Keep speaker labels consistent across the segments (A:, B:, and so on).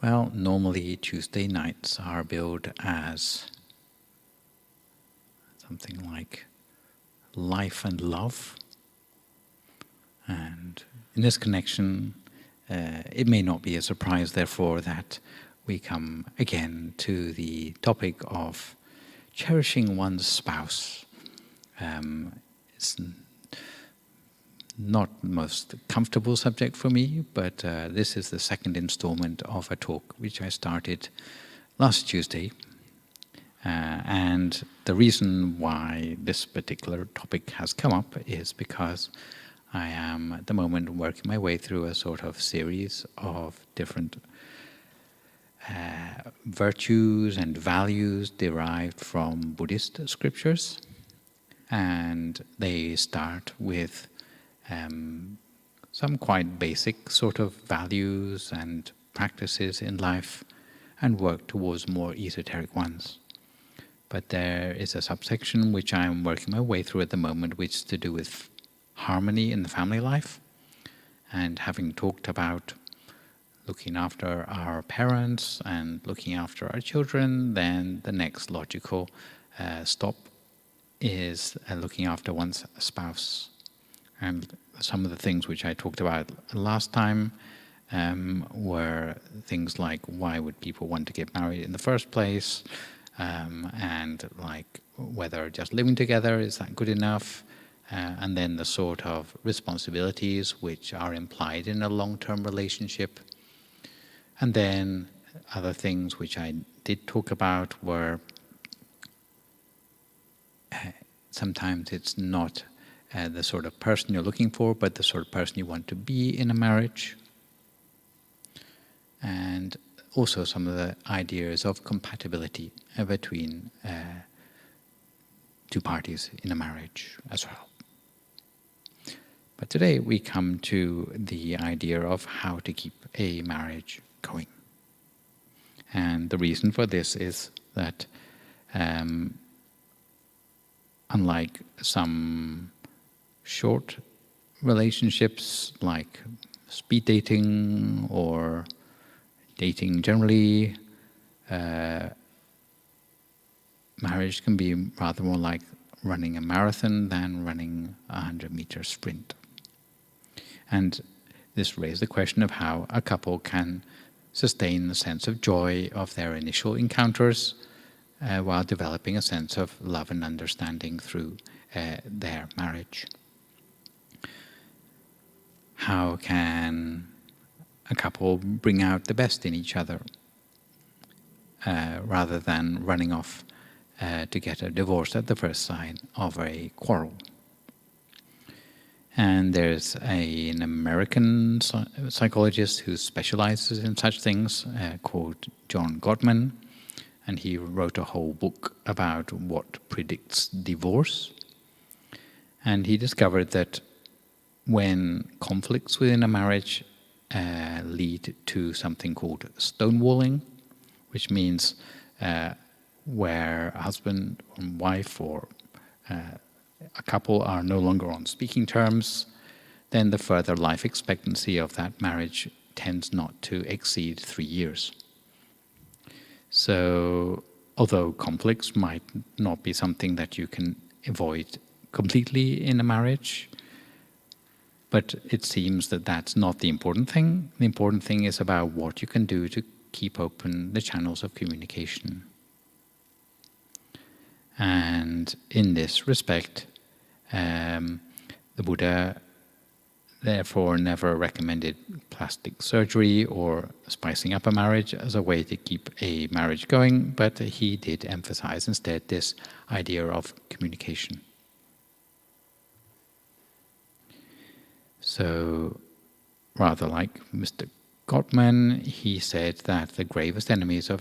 A: Well, normally Tuesday nights are billed as something like life and love. And in this connection, it may not be a surprise, therefore, that we come again to the topic of cherishing one's spouse. It's not the most comfortable subject for me, but this is the second installment of a talk which I started last Tuesday. And the reason why this particular topic has come up is because I am at the moment working my way through a sort of series of different virtues and values derived from Buddhist scriptures. And they start with some quite basic sort of values and practices in life and work towards more esoteric ones. But there is a subsection which I am working my way through at the moment, which is to do with harmony in the family life. And having talked about looking after our parents and looking after our children, then the next logical stop is looking after one's spouse. And some of the things which I talked about last time were things like why would people want to get married in the first place, and like whether just living together, is that good enough, and then the sort of responsibilities which are implied in a long-term relationship. And then other things which I did talk about were sometimes it's not the sort of person you're looking for, but the sort of person you want to be in a marriage. And also some of the ideas of compatibility between two parties in a marriage as well. But today we come to the idea of how to keep a marriage going. And the reason for this is that unlike some short relationships like speed dating or dating generally, marriage can be rather more like running a marathon than running a 100-meter sprint. And this raised the question of how a couple can sustain a sense of joy of their initial encounters while developing a sense of love and understanding through their marriage. How can a couple bring out the best in each other rather than running off to get a divorce at the first sign of a quarrel? And there's an American psychologist who specializes in such things called John Gottman, and he wrote a whole book about what predicts divorce. And he discovered that when conflicts within a marriage lead to something called stonewalling, which means where a husband and wife or a couple are no longer on speaking terms, then the further life expectancy of that marriage tends not to exceed 3 years. So, although conflicts might not be something that you can avoid completely in a marriage, but it seems that that's not the important thing. The important thing is about what you can do to keep open the channels of communication. And in this respect, the Buddha therefore never recommended plastic surgery or spicing up a marriage as a way to keep a marriage going, but he did emphasize instead this idea of communication. So, rather like Mr. Gottman, he said that the gravest enemies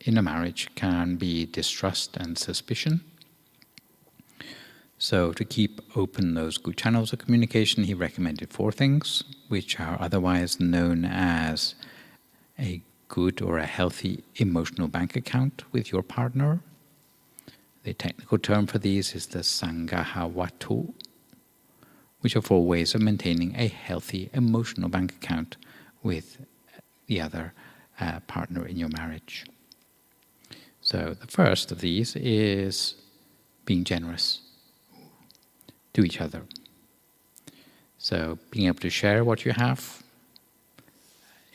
A: in a marriage can be distrust and suspicion. So to keep open those good channels of communication, he recommended 4 things, which are otherwise known as a good or a healthy emotional bank account with your partner. The technical term for these is the Sanghahavatu, which are 4 ways of maintaining a healthy emotional bank account with the other partner in your marriage. So the first of these is being generous to each other. So being able to share what you have.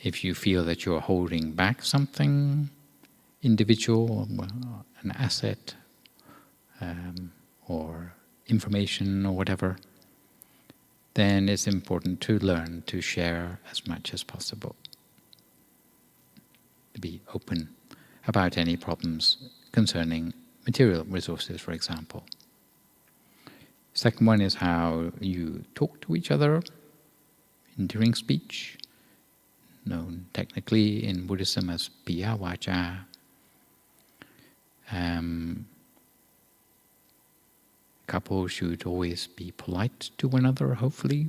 A: If you feel that you're holding back something, individual, an asset, or information or whatever, then it's important to learn to share as much as possible. To be open about any problems concerning material resources, for example. Second one is how you talk to each other during speech, known technically in Buddhism as piya vacha. Couples should always be polite to one another, hopefully,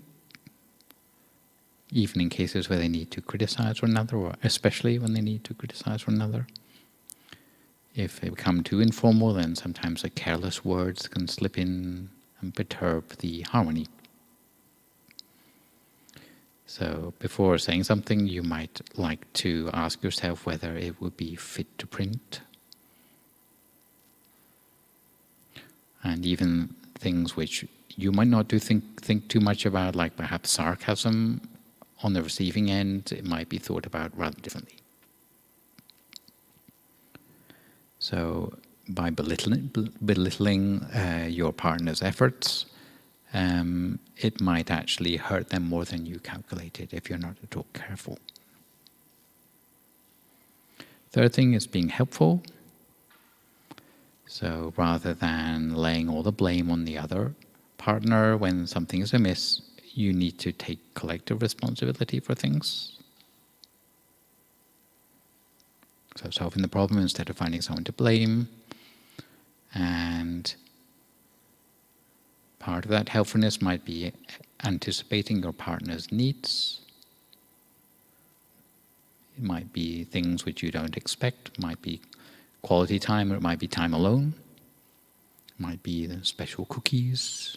A: even in cases where they need to criticize one another, or especially when they need to criticize one another. If they become too informal, then sometimes the careless words can slip in and perturb the harmony. So before saying something, you might like to ask yourself whether it would be fit to print. And even things which you might not think too much about, like perhaps sarcasm on the receiving end, it might be thought about rather differently. So by belittling your partner's efforts, it might actually hurt them more than you calculated if you're not at all careful. Third thing is being helpful. So rather than laying all the blame on the other partner when something is amiss, you need to take collective responsibility for things. So solving the problem instead of finding someone to blame. And part of that helpfulness might be anticipating your partner's needs. It might be things which you don't expect. It might be quality time, or it might be time alone. It might be the special cookies.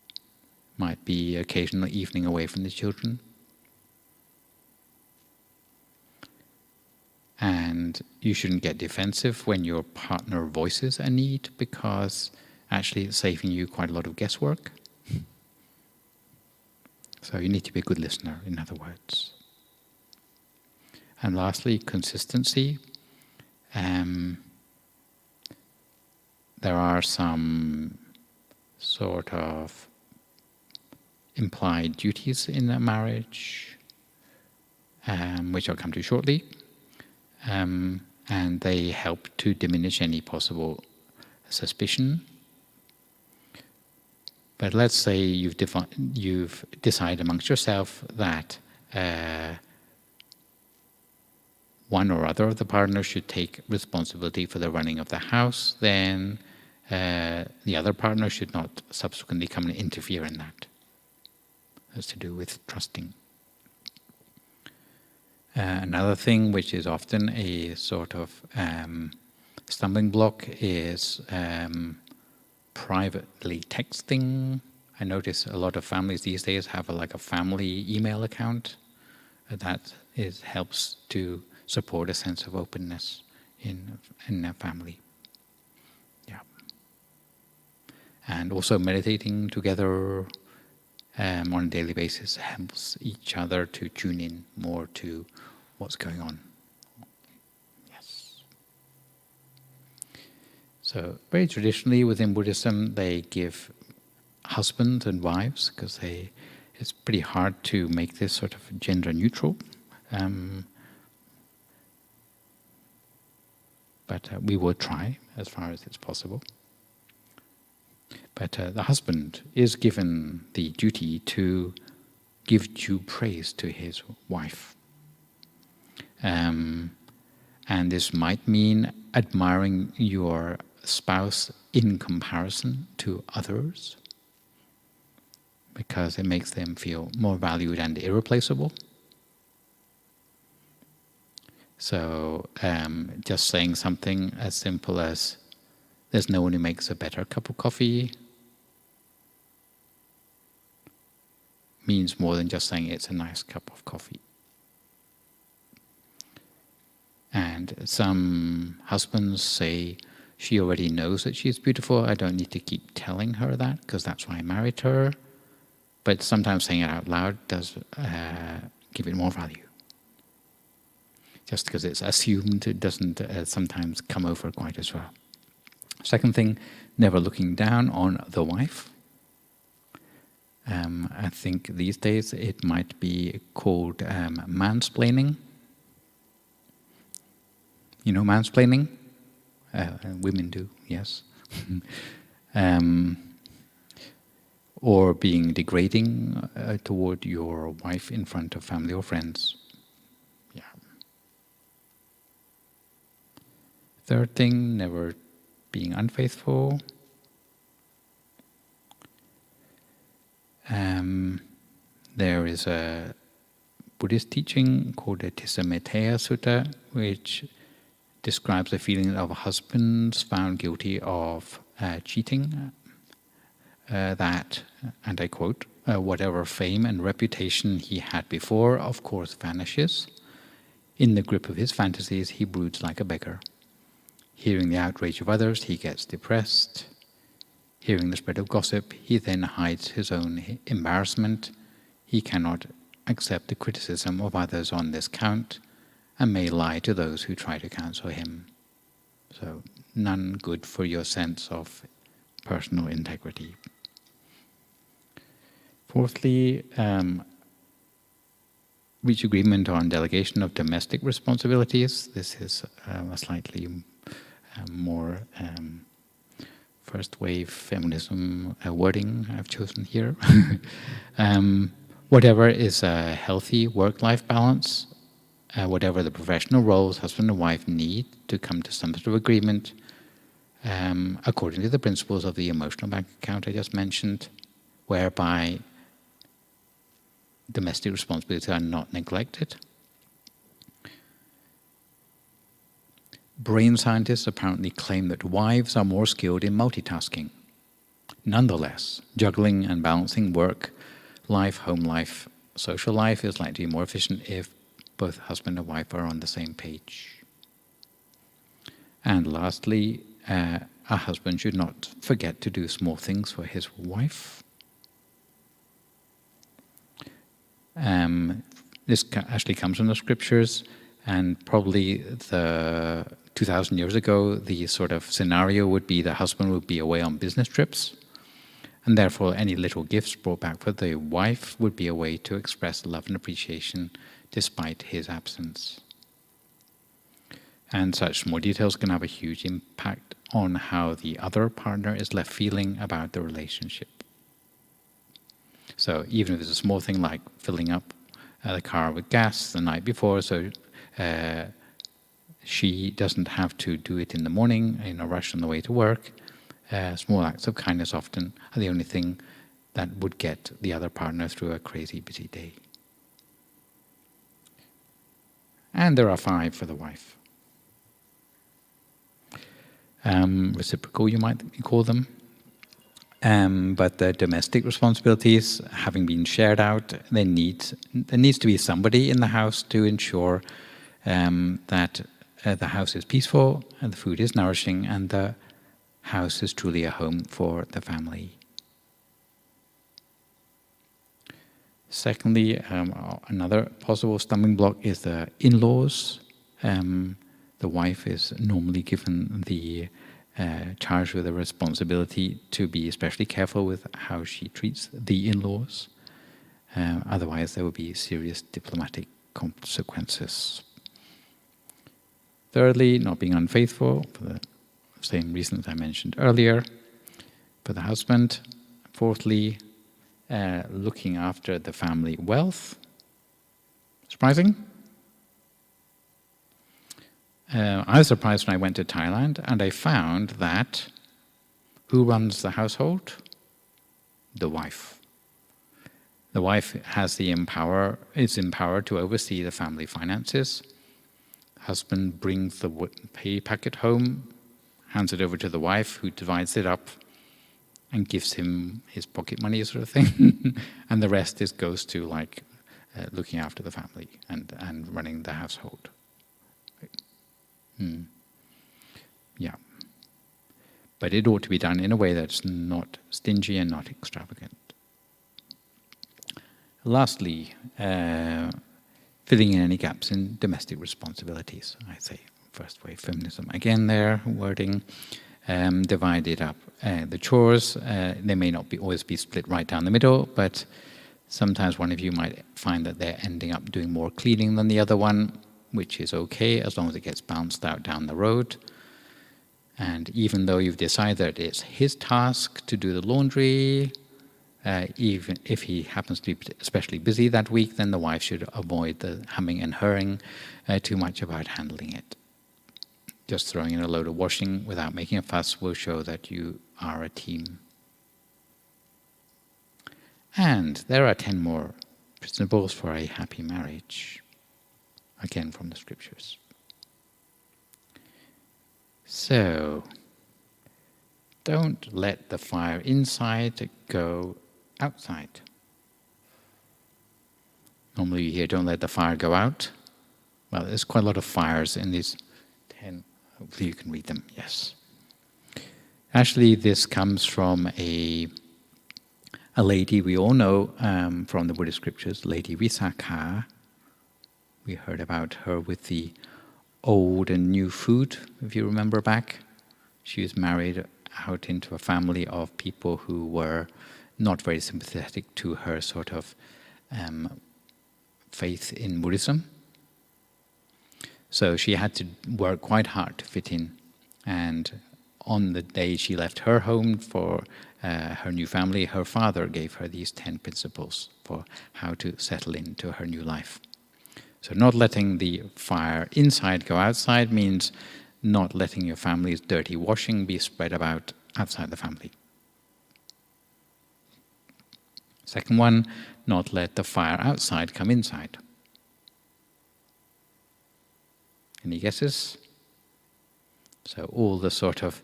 A: It might be occasional evening away from the children. And you shouldn't get defensive when your partner voices a need, because actually it's saving you quite a lot of guesswork. So you need to be a good listener, in other words. And lastly, consistency. There are some sort of implied duties in a marriage, which I'll come to shortly. And they help to diminish any possible suspicion. But let's say you've decided amongst yourself that one or other of the partners should take responsibility for the running of the house, then the other partner should not subsequently come and interfere in that. That's to do with trusting. Another thing which is often a sort of stumbling block is privately texting. I notice a lot of families these days have like a family email account. That helps to support a sense of openness in a family. Yeah. And also meditating together on a daily basis helps each other to tune in more to what's going on. Yes. So very traditionally within Buddhism, they give husbands and wives, because it's pretty hard to make this sort of gender neutral. But we will try as far as it's possible. But the husband is given the duty to give due praise to his wife. And this might mean admiring your spouse in comparison to others, because it makes them feel more valued and irreplaceable. So just saying something as simple as, "There's no one who makes a better cup of coffee," means more than just saying it's a nice cup of coffee. And some husbands say, she already knows that she's beautiful, I don't need to keep telling her that, because that's why I married her. But sometimes saying it out loud does give it more value. Just because it's assumed, it doesn't sometimes come over quite as well. Second thing, never looking down on the wife. I think these days it might be called mansplaining. You know mansplaining? Women do, yes. Or being degrading toward your wife in front of family or friends. Yeah. Third thing, never being unfaithful. There is a Buddhist teaching called the Tisamettaya Sutta, which describes the feeling of husbands found guilty of cheating, that, and I quote, whatever fame and reputation he had before, of course, vanishes. In the grip of his fantasies, he broods like a beggar. Hearing the outrage of others, he gets depressed. Hearing the spread of gossip, he then hides his own embarrassment. He cannot accept the criticism of others on this count, and may lie to those who try to counsel him. So, none good for your sense of personal integrity. Fourthly, reach agreement on delegation of domestic responsibilities. This is a slightly more first wave feminism wording I've chosen here. Whatever is a healthy work-life balance, whatever the professional roles husband and wife need to come to some sort of agreement, according to the principles of the emotional bank account I just mentioned, whereby domestic responsibilities are not neglected. Brain scientists apparently claim that wives are more skilled in multitasking. Nonetheless, juggling and balancing work, life, home life, social life is likely to be more efficient if both husband and wife are on the same page. And lastly, a husband should not forget to do small things for his wife. This actually comes from the scriptures, and probably 2,000 years ago, the sort of scenario would be the husband would be away on business trips, and therefore any little gifts brought back for the wife would be a way to express love and appreciation despite his absence. And such small details can have a huge impact on how the other partner is left feeling about the relationship. So even if it's a small thing like filling up the car with gas the night before, so she doesn't have to do it in the morning in a rush on the way to work, small acts of kindness often are the only thing that would get the other partner through a crazy busy day. And there are 5 for the wife. Reciprocal, you might call them. But the domestic responsibilities, having been shared out, there needs to be somebody in the house to ensure that the house is peaceful, and the food is nourishing, and the house is truly a home for the family. Secondly, another possible stumbling block is the in-laws. The wife is normally given the charged with a responsibility to be especially careful with how she treats the in-laws. Otherwise, there will be serious diplomatic consequences. Thirdly, not being unfaithful, for the same reasons I mentioned earlier, for the husband. Fourthly, looking after the family wealth. Surprising? I was surprised when I went to Thailand and I found that who runs the household? The wife. The wife is empowered to oversee the family finances. Husband brings the pay packet home, hands it over to the wife, who divides it up and gives him his pocket money, sort of thing. And the rest goes to looking after the family and running the household. Yeah. But it ought to be done in a way that's not stingy and not extravagant. Lastly, filling in any gaps in domestic responsibilities. I say first wave feminism. Again, their wording, divided up. The chores, they may not always be split right down the middle, but sometimes one of you might find that they're ending up doing more cleaning than the other one, which is okay as long as it gets bounced out down the road. And even though you've decided that it's his task to do the laundry, even if he happens to be especially busy that week, then the wife should avoid the humming and hurrying too much about handling it. Just throwing in a load of washing without making a fuss will show that you are a team. And there are 10 more principles for a happy marriage, again from the scriptures. So, don't let the fire inside go outside. Normally you hear, don't let the fire go out. Well, there's quite a lot of fires in these 10. Hopefully you can read them, yes. Actually, this comes from a lady we all know from the Buddhist scriptures, Lady Visakha. We heard about her with the old and new food, if you remember back. She was married out into a family of people who were not very sympathetic to her sort of faith in Buddhism. So she had to work quite hard to fit in. And on the day she left her home for her new family, her father gave her these 10 principles for how to settle into her new life. So not letting the fire inside go outside means not letting your family's dirty washing be spread about outside the family. Second one, not let the fire outside come inside. Any guesses? So all the sort of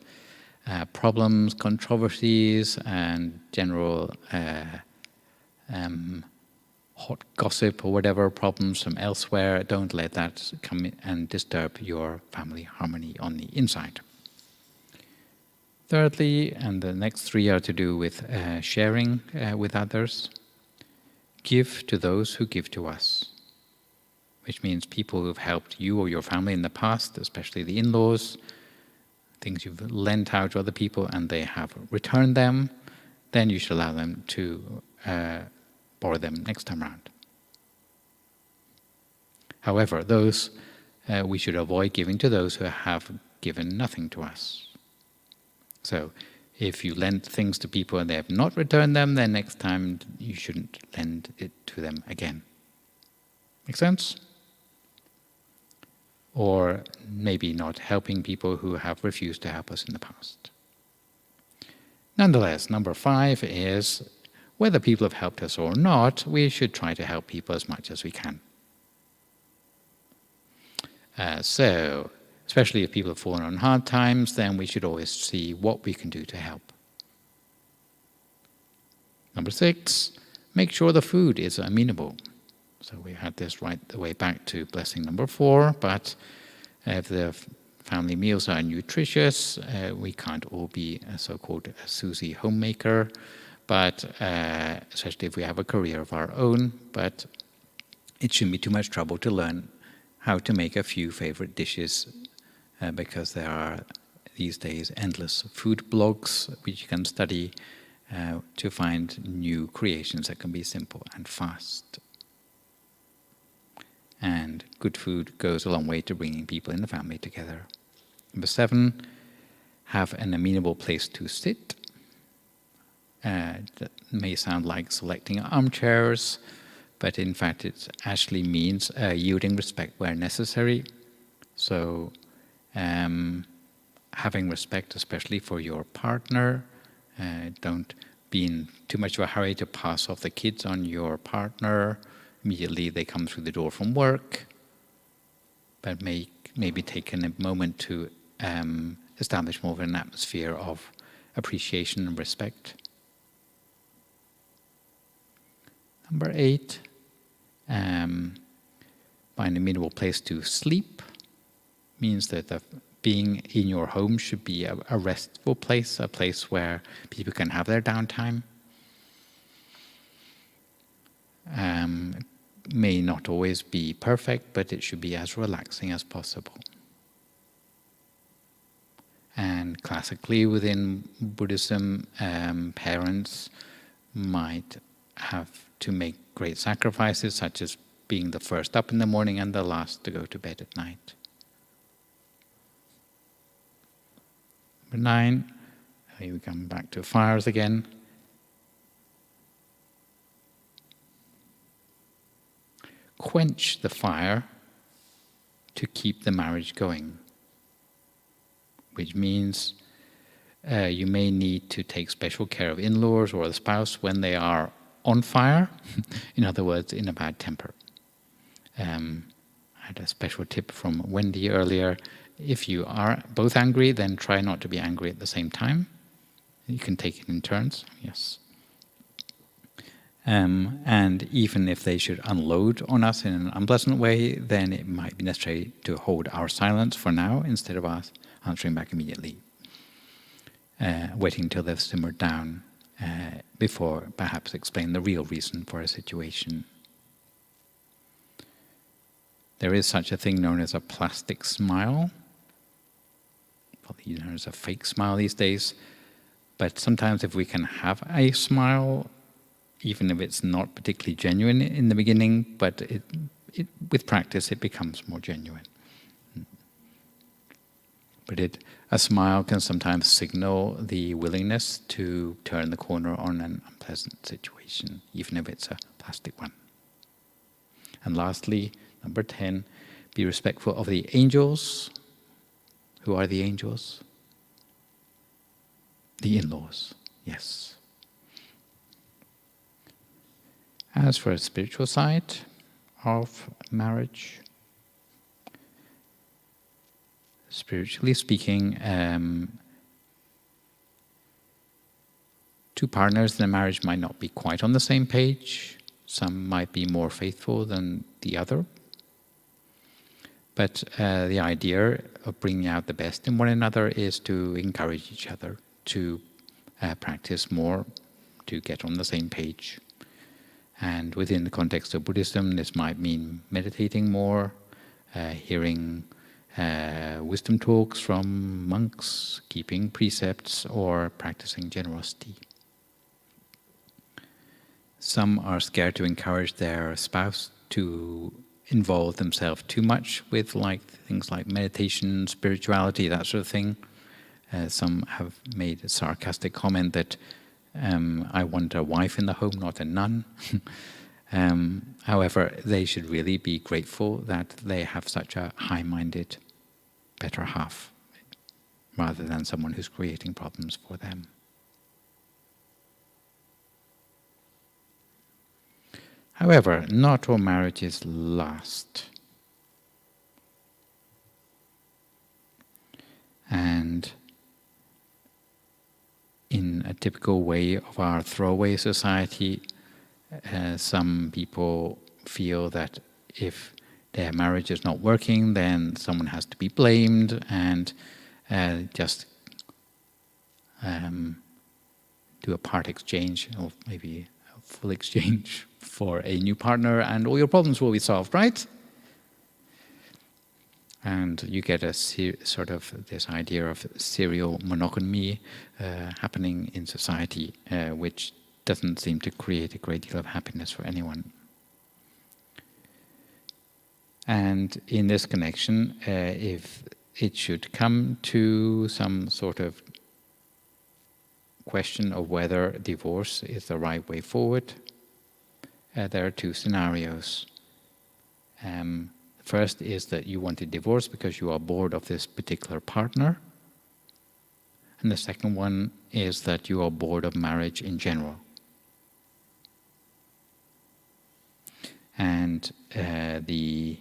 A: problems, controversies, and general hot gossip or whatever problems from elsewhere, don't let that come in and disturb your family harmony on the inside. Thirdly, and the next 3 are to do with sharing with others. Give to those who give to us, which means people who've helped you or your family in the past, especially the in-laws, things you've lent out to other people and they have returned them, then you should allow them to borrow them next time around. However, those we should avoid giving to those who have given nothing to us. So, if you lend things to people and they have not returned them, then next time you shouldn't lend it to them again. Make sense? Or maybe not helping people who have refused to help us in the past. Nonetheless, number 5 is, whether people have helped us or not, we should try to help people as much as we can. So, especially if people have fallen on hard times, then we should always see what we can do to help. Number 6, make sure the food is amenable. So we had this right the way back to blessing number 4, but if the family meals are nutritious, we can't all be a so-called Susie homemaker, but especially if we have a career of our own, but it shouldn't be too much trouble to learn how to make a few favorite dishes because there are these days endless food blogs which you can study to find new creations that can be simple and fast. And good food goes a long way to bringing people in the family together. Number 7, have an amenable place to sit. That may sound like selecting armchairs, but in fact it actually means yielding respect where necessary. So having respect especially for your partner. Don't be in too much of a hurry to pass off the kids on your partner. Immediately they come through the door from work, but maybe take a moment to establish more of an atmosphere of appreciation and respect. Number 8, find a amenable place to sleep, means that being in your home should be a restful place, a place where people can have their downtime. May not always be perfect, but it should be as relaxing as possible. And classically within Buddhism, parents might have to make great sacrifices, such as being the first up in the morning and the last to go to bed at night. Number 9, here we come back to fires again. Quench the fire to keep the marriage going, which means you may need to take special care of in-laws or the spouse when they are on fire, in other words, in a bad temper. I had a special tip from Wendy earlier. If you are both angry, then try not to be angry at the same time. You can take it in turns, yes. And even if they should unload on us in an unpleasant way, then it might be necessary to hold our silence for now instead of us answering back immediately. Waiting until they've simmered down before perhaps explain the real reason for a situation. There is such a thing known as a plastic smile. Probably known as a fake smile these days. But sometimes if we can have a smile, even if it's not particularly genuine in the beginning, but with practice it becomes more genuine. But a smile can sometimes signal the willingness to turn the corner on an unpleasant situation, even if it's a plastic one. And lastly, number 10, be respectful of the angels. Who are the angels? The in-laws, yes. As for a spiritual side of marriage, spiritually speaking, two partners in a marriage might not be quite on the same page. Some might be more faithful than the other. But the idea of bringing out the best in one another is to encourage each other to practice more, to get on the same page. And within the context of Buddhism, this might mean meditating more, hearing wisdom talks from monks, keeping precepts, or practicing generosity. Some are scared to encourage their spouse to involve themselves too much with things like meditation, spirituality, that sort of thing. Some have made a sarcastic comment that I want a wife in the home, not a nun. However, they should really be grateful that they have such a high-minded better half, rather than someone who's creating problems for them. However, not all marriages last. And in a typical way of our throwaway society, some people feel that if their marriage is not working, then someone has to be blamed and just do a part exchange, or maybe a full exchange for a new partner, and all your problems will be solved, right? And you get a sort of this idea of serial monogamy happening in society, which doesn't seem to create a great deal of happiness for anyone. And in this connection, if it should come to some sort of question of whether divorce is the right way forward, there are two scenarios. First is that you want a divorce because you are bored of this particular partner. And the second one is that you are bored of marriage in general. And the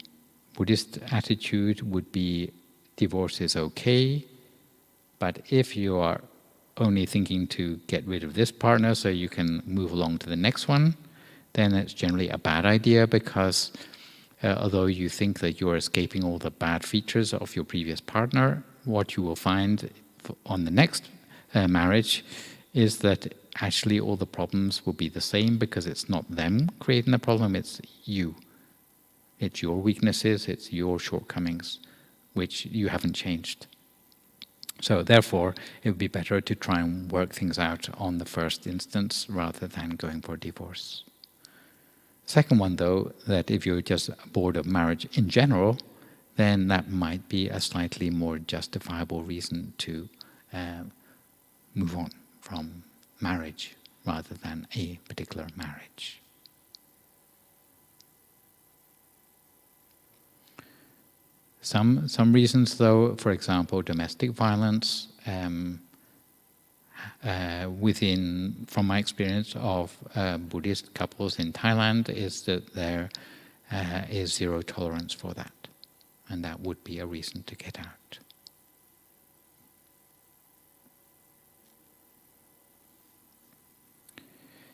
A: Buddhist attitude would be divorce is okay, but if you are only thinking to get rid of this partner so you can move along to the next one, then it's generally a bad idea, because although you think that you are escaping all the bad features of your previous partner, what you will find on the next marriage is that actually all the problems will be the same, because it's not them creating the problem, it's you. It's your weaknesses, it's your shortcomings, which you haven't changed. So therefore, it would be better to try and work things out on the first instance rather than going for divorce. Second one, though, that if you're just bored of marriage in general, then that might be a slightly more justifiable reason to move on from marriage rather than a particular marriage. Some reasons, though, for example, domestic violence, from my experience of Buddhist couples in Thailand, is that there is zero tolerance for that, and that would be a reason to get out.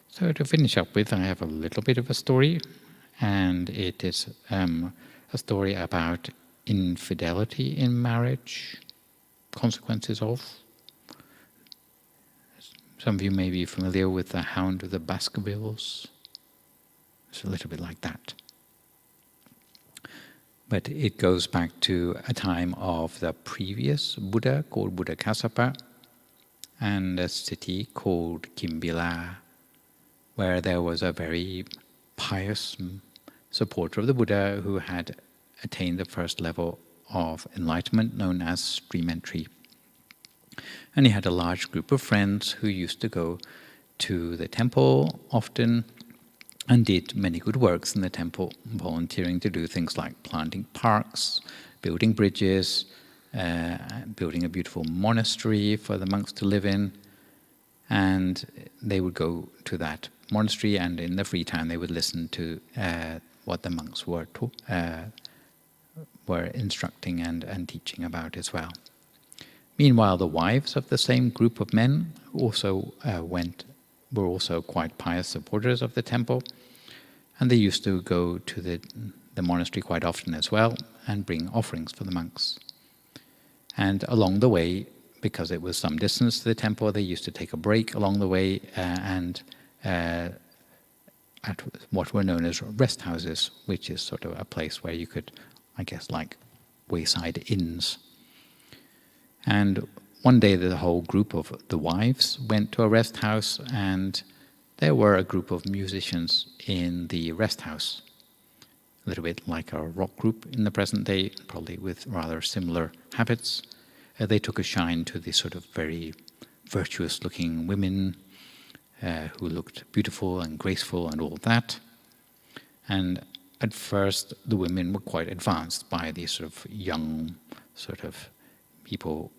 A: So to finish up with, I have a little bit of a story, and it is a story about infidelity in marriage, consequences of. Some of you may be familiar with the Hound of the Baskervilles. It's a little bit like that. But it goes back to a time of the previous Buddha, called Buddha Kassapa, and a city called Kimbila, where there was a very pious supporter of the Buddha who had attained the first level of enlightenment, known as stream entry. And he had a large group of friends who used to go to the temple often and did many good works in the temple, volunteering to do things like planting parks, building bridges, building a beautiful monastery for the monks to live in. And they would go to that monastery, and in the free time they would listen to what the monks were instructing and teaching about as well. Meanwhile, the wives of the same group of men also were also quite pious supporters of the temple, and they used to go to the monastery quite often as well and bring offerings for the monks. And along the way, because it was some distance to the temple, they used to take a break along the way and at what were known as rest houses, which is sort of a place where you could, I guess, like wayside inns. And one day the whole group of the wives went to a rest house, and there were a group of musicians in the rest house, a little bit like a rock group in the present day, probably with rather similar habits. They took a shine to these sort of very virtuous-looking women who looked beautiful and graceful and all that. And at first, the women were quite advanced by these sort of young people,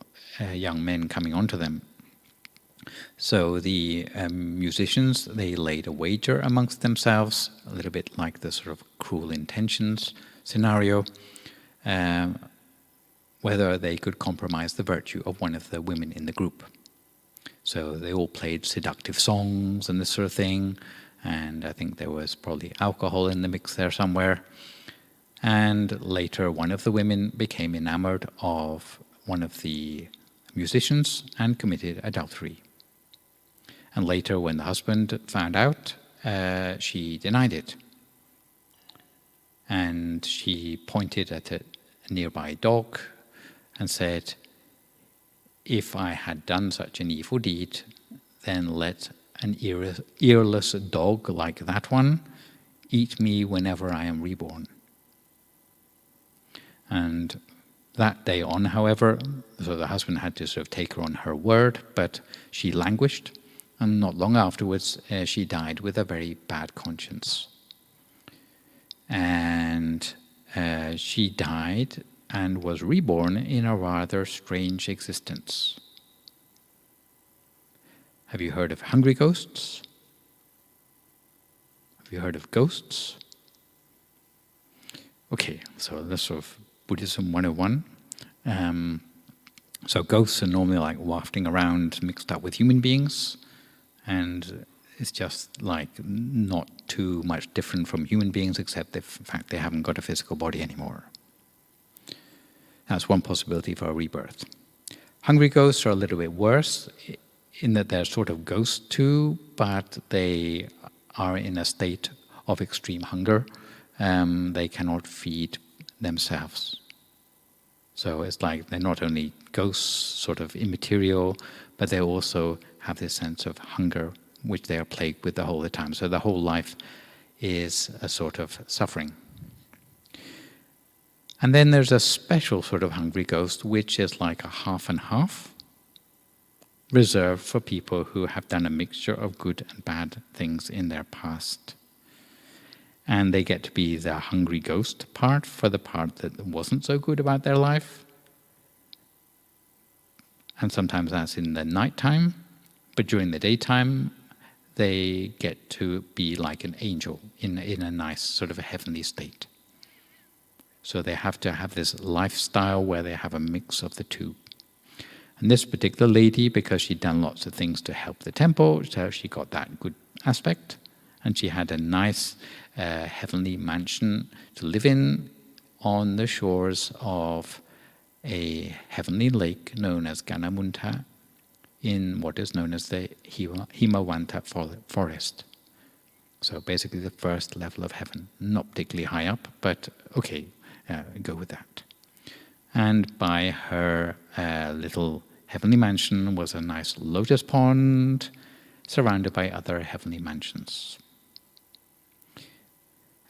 A: young men coming onto them. So the musicians, they laid a wager amongst themselves, a little bit like the sort of Cruel Intentions scenario, whether they could compromise the virtue of one of the women in the group. So they all played seductive songs and this sort of thing, and I think there was probably alcohol in the mix there somewhere. And later one of the women became enamored of one of the musicians and committed adultery. And later, when the husband found out, she denied it. And she pointed at a nearby dog and said, "If I had done such an evil deed, then let an earless dog like that one eat me whenever I am reborn." And that day on, however, so the husband had to sort of take her on her word, but she languished, and not long afterwards she died with a very bad conscience. And she died and was reborn in a rather strange existence. Have you heard of hungry ghosts? Have you heard of ghosts? Okay, so that's sort of Buddhism 101. So ghosts are normally like wafting around mixed up with human beings, and is just like not too much different from human beings, except the fact they haven't got a physical body anymore. That's one possibility for a rebirth. Hungry ghosts are a little bit worse in that they're sort of ghosts too, but they are in a state of extreme hunger. They cannot feed themselves. So it's like they're not only ghosts, sort of immaterial, but they also have this sense of hunger, which they are plagued with the whole time. So the whole life is a sort of suffering. And then there's a special sort of hungry ghost, which is like a half and half, reserved for people who have done a mixture of good and bad things in their past. And they get to be the hungry ghost part for the part that wasn't so good about their life. And sometimes that's in the nighttime, but during the daytime, they get to be like an angel in a nice sort of a heavenly state. So they have to have this lifestyle where they have a mix of the two. And this particular lady, because she'd done lots of things to help the temple, so she got that good aspect. And she had a nice heavenly mansion to live in on the shores of a heavenly lake known as Ganamunta in what is known as the Himawanta forest. So basically the first level of heaven. Not particularly high up, but okay, go with that. And by her little heavenly mansion was a nice lotus pond surrounded by other heavenly mansions.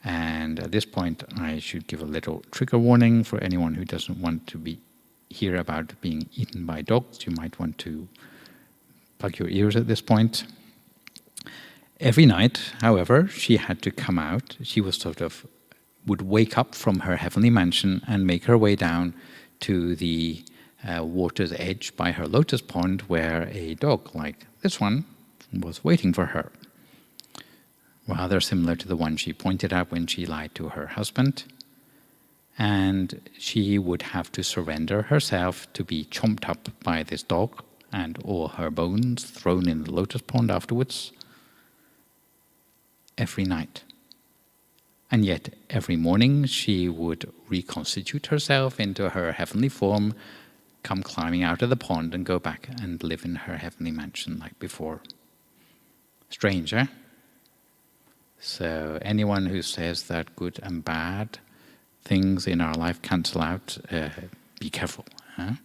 A: And at this point, I should give a little trigger warning for anyone who doesn't want to hear about being eaten by dogs. You might want to plug your ears at this point. Every night, however, she had to come out. She would wake up from her heavenly mansion and make her way down to the water's edge by her lotus pond, where a dog like this one was waiting for her. Rather similar to the one she pointed out when she lied to her husband. And she would have to surrender herself to be chomped up by this dog and all her bones thrown in the lotus pond afterwards. Every night. And yet every morning she would reconstitute herself into her heavenly form, come climbing out of the pond and go back and live in her heavenly mansion like before. Strange, eh? So anyone who says that good and bad things in our life cancel out, be careful. Huh?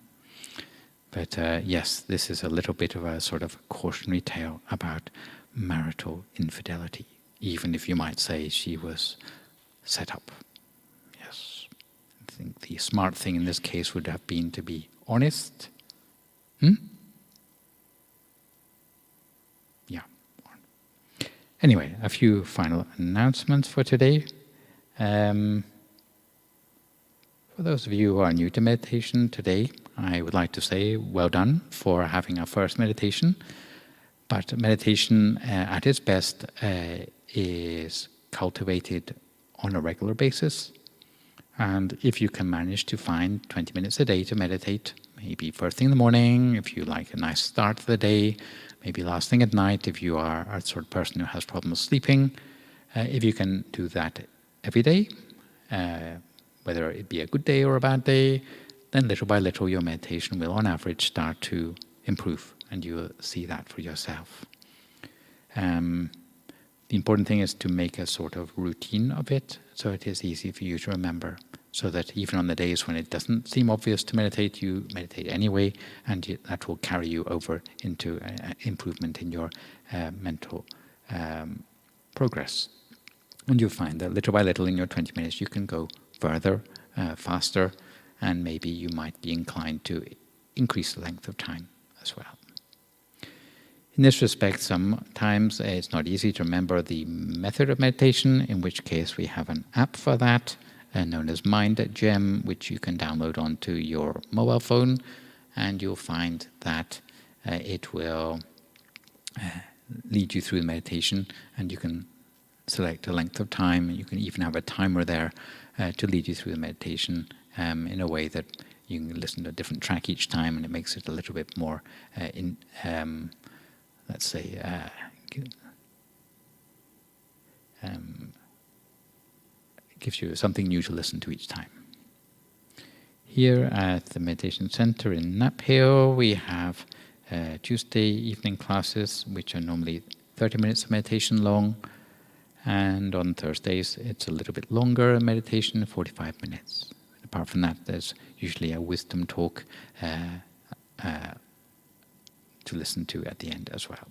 A: But yes, this is a little bit of a sort of cautionary tale about marital infidelity, even if you might say she was set up. Yes. I think the smart thing in this case would have been to be honest. Yeah. Anyway, a few final announcements for today. For those of you who are new to meditation today, I would like to say well done for having our first meditation. But meditation at its best is cultivated on a regular basis. And if you can manage to find 20 minutes a day to meditate, maybe first thing in the morning, if you like a nice start to the day, maybe last thing at night, if you are a sort of person who has problems sleeping, if you can do that every day, whether it be a good day or a bad day, then little by little your meditation will on average start to improve, and you will see that for yourself. The important thing is to make a sort of routine of it, so it is easy for you to remember, so that even on the days when it doesn't seem obvious to meditate, you meditate anyway, and that will carry you over into improvement in your mental progress. And you'll find that little by little in your 20 minutes you can go further, faster, and maybe you might be inclined to increase the length of time as well. In this respect, sometimes it's not easy to remember the method of meditation, in which case we have an app for that, known as Mind Gem, which you can download onto your mobile phone, and you'll find that it will lead you through the meditation, and you can select a length of time. You can even have a timer there to lead you through the meditation in a way that you can listen to a different track each time, and it makes it a little bit more let's say, gives you something new to listen to each time. Here at the Meditation Center in Nap Hill, we have Tuesday evening classes, which are normally 30 minutes of meditation long, and on Thursdays it's a little bit longer meditation, 45 minutes. Apart from that, there's usually a wisdom talk to listen to at the end as well.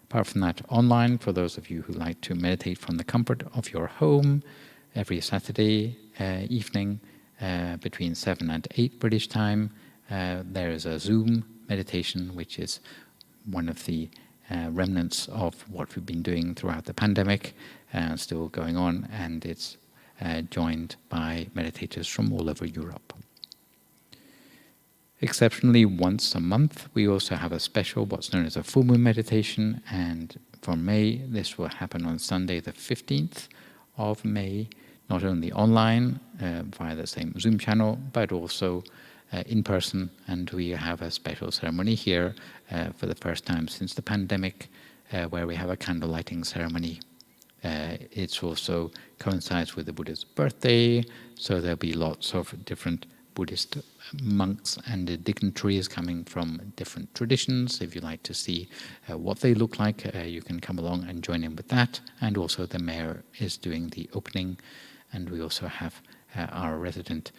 A: Apart from that, online, for those of you who like to meditate from the comfort of your home, every Saturday evening between 7 and 8 British time, there is a Zoom meditation, which is one of the remnants of what we've been doing throughout the pandemic, still going on, and it's joined by meditators from all over Europe. Exceptionally, once a month, we also have a special, what's known as a full moon meditation, and for May, this will happen on Sunday the 15th of May, not only online via the same Zoom channel, but also in person, and we have a special ceremony here for the first time since the pandemic, where we have a candle lighting ceremony. It also coincides with the Buddha's birthday, so there'll be lots of different Buddhist monks and dignitaries coming from different traditions. If you'd like to see what they look like, you can come along and join in with that. And also the mayor is doing the opening, and we also have our resident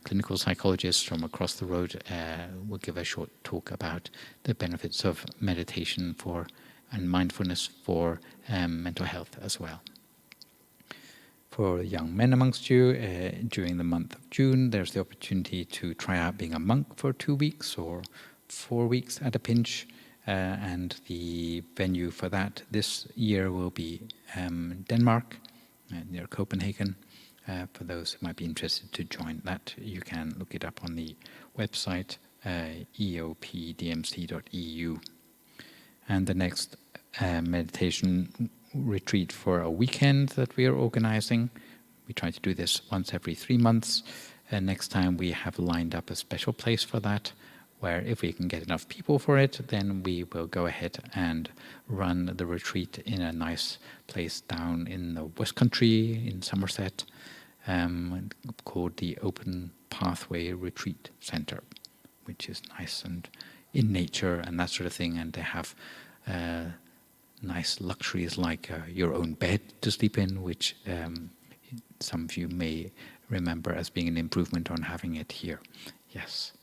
A: clinical psychologists from across the road will give a short talk about the benefits of meditation and mindfulness for mental health as well. For young men amongst you, during the month of June, there's the opportunity to try out being a monk for 2 weeks or 4 weeks at a pinch, and the venue for that this year will be Denmark, near Copenhagen. For those who might be interested to join that, you can look it up on the website eopdmc.eu. And the next meditation retreat for a weekend that we are organizing, we try to do this once every 3 months. Next time we have lined up a special place for that, where if we can get enough people for it, then we will go ahead and run the retreat in a nice place down in the West Country in Somerset, called the Open Pathway Retreat Center, which is nice and in nature and that sort of thing, and they have nice luxuries like your own bed to sleep in, which some of you may remember as being an improvement on having it here. Yes.